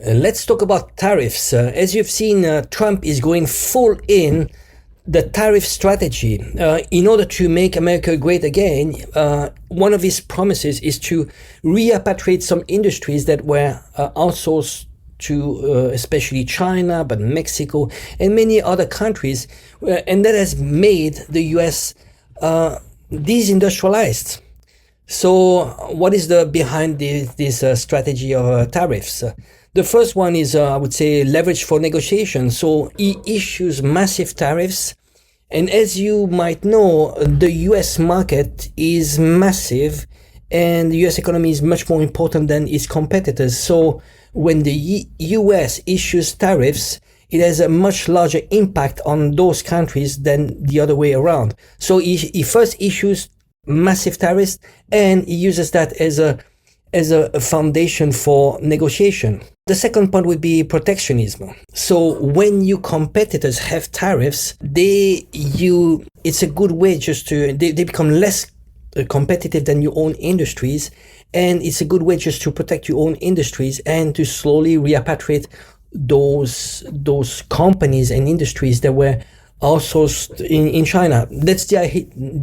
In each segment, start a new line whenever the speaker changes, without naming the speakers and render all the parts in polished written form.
Let's talk about tariffs. As you've seen, Trump is going full in the tariff strategy. In order to make America great again, one of his promises is to repatriate some industries that were outsourced to especially China, but Mexico and many other countries, and that has made the US desindustrialized. So what is the behind this strategy of tariffs? The first one is, I would say, leverage for negotiation. So he issues massive tariffs. And as you might know, the US market is massive and the US economy is much more important than its competitors. So when the US issues tariffs, it has a much larger impact on those countries than the other way around. So he first issues massive tariffs and he uses that as a foundation for negotiation. The second point would be protectionism. So when your competitors have tariffs, it's a good way just to, they become less competitive than your own industries, and it's a good way just to protect your own industries and to slowly repatriate those companies and industries that were outsourced in China. That's the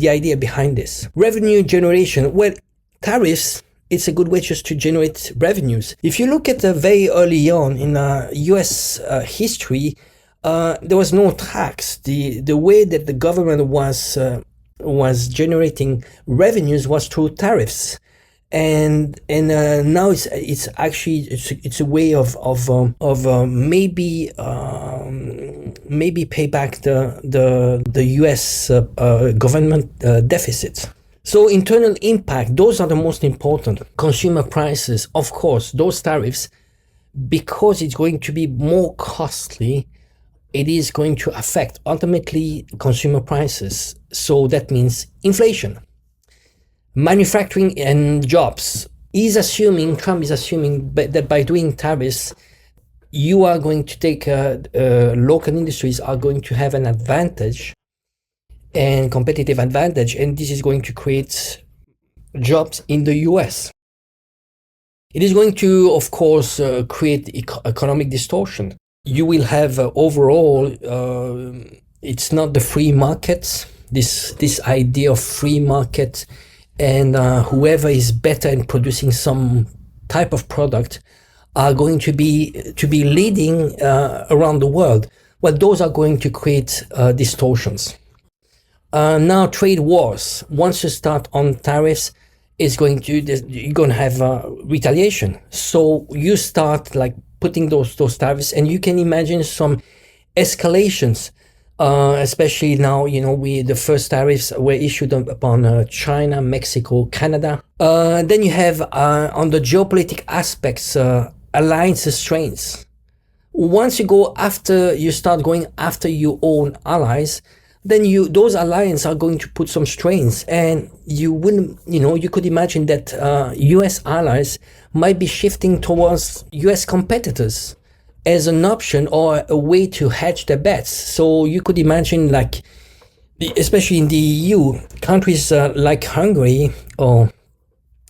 idea behind this. Revenue generation. Well, tariffs, it's a good way just to generate revenues. If you look at very early on in US history, there was no tax. The way that the government was generating revenues was through tariffs. And now it's actually a way of maybe pay back the US government deficit. So internal impact, those are the most important. Consumer prices, of course, those tariffs, because it's going to be more costly, it is going to affect ultimately consumer prices. So that means inflation. Manufacturing and jobs. Trump is assuming that by doing tariffs, you are going to take, local industries are going to have an advantage and competitive advantage, and this is going to create jobs in the US. It is going to, of course, create economic distortion. You will have overall, it's not the free markets, this idea of free market, and whoever is better in producing some type of product are going to be leading around the world. Well, those are going to create distortions. Now trade wars. Once you start on tariffs, you're going to have retaliation. So you start like putting those tariffs, and you can imagine some escalations. Especially now, the first tariffs were issued upon China, Mexico, Canada. Then you have on the geopolitical aspects, alliance strains. Once you start going after your own allies, then those alliances are going to put some strains, and you could imagine that US allies might be shifting towards US competitors as an option or a way to hedge their bets. So you could imagine, like, especially in the EU, countries like Hungary or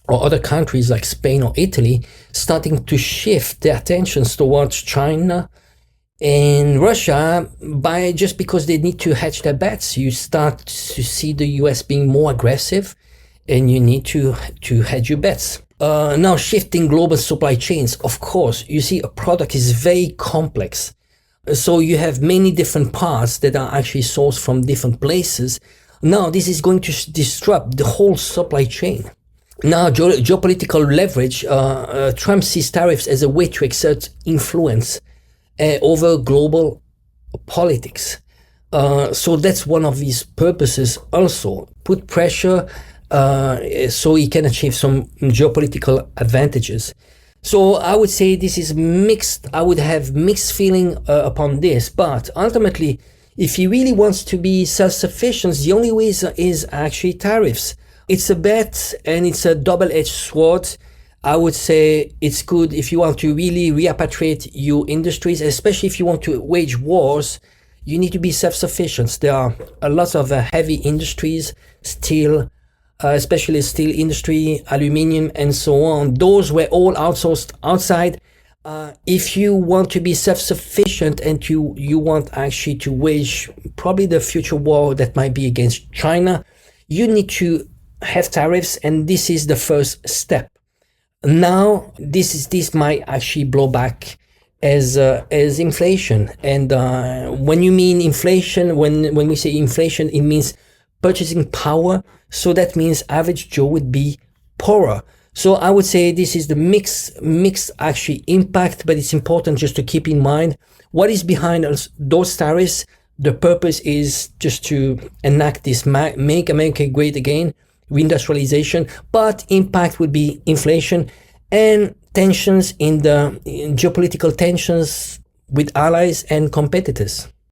other countries like Spain or Italy starting to shift their attentions towards China and Russia just because they need to hedge their bets. You start to see the US being more aggressive, and you need to hedge your bets. Now shifting global supply chains. Of course, you see a product is very complex. So you have many different parts that are actually sourced from different places. Now this is going to disrupt the whole supply chain. Now geopolitical leverage. Trump sees tariffs as a way to exert influence over global politics. So that's one of his purposes also. Put pressure so he can achieve some geopolitical advantages. So I would say this is mixed. I would have mixed feeling upon this, but ultimately, if he really wants to be self-sufficient, the only way is actually tariffs. It's a bet and it's a double-edged sword. I would say it's good if you want to really repatriate your industries, especially if you want to wage wars. You need to be self-sufficient. There are a lot of heavy industries, steel, especially steel industry, aluminium, and so on. Those were all outsourced outside. If you want to be self-sufficient and you want actually to wage probably the future war that might be against China, you need to have tariffs, and this is the first step. Now, this might actually blow back as inflation. And when you mean inflation, when we say inflation, it means purchasing power. So that means average Joe would be poorer. So I would say this is the mixed actually impact, but it's important just to keep in mind what is behind those tariffs. The purpose is just to enact this Make America Great Again, reindustrialization, but impact would be inflation and tensions in geopolitical tensions with allies and competitors.